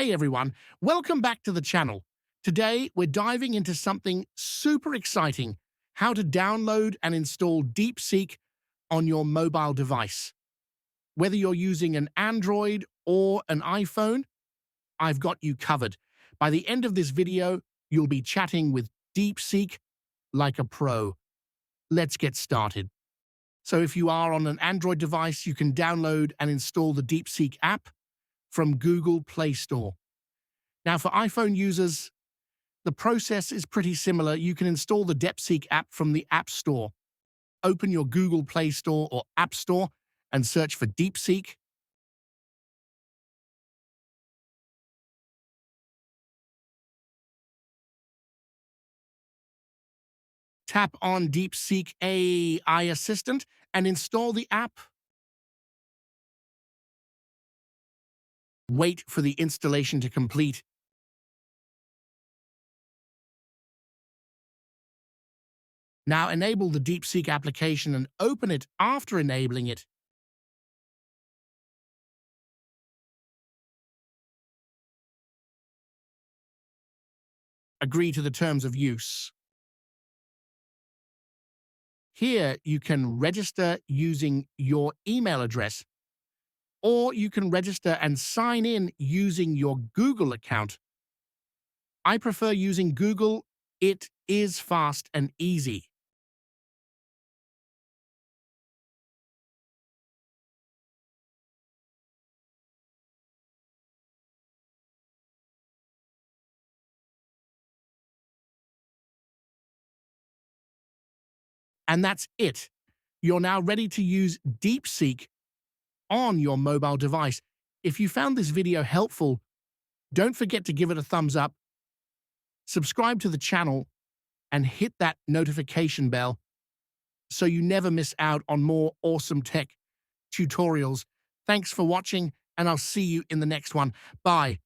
Hey everyone, welcome back to the channel. Today we're diving into something super exciting, how to download and install DeepSeek on your mobile device. Whether you're using an Android or an iPhone, I've got you covered. By the end of this video, you'll be chatting with DeepSeek like a pro. Let's get started. So if you are on an Android device, you can download and install the DeepSeek app from Google Play Store. Now, for iPhone users, the process is pretty similar. You can install the DeepSeek app from the App Store. Open your Google Play Store or App Store and search for DeepSeek. Tap on DeepSeek AI Assistant and install the app. Wait for the installation to complete. Now enable the DeepSeek application and open it after enabling it. Agree to the terms of use. Here, you can register using your email address, or you can register and sign in using your Google account. I prefer using Google. It is fast and easy. And that's it. You're now ready to use DeepSeek on your mobile device. If you found this video helpful, don't forget to give it a thumbs up, subscribe to the channel, and hit that notification bell so you never miss out on more awesome tech tutorials. Thanks for watching, and I'll see you in the next one. Bye.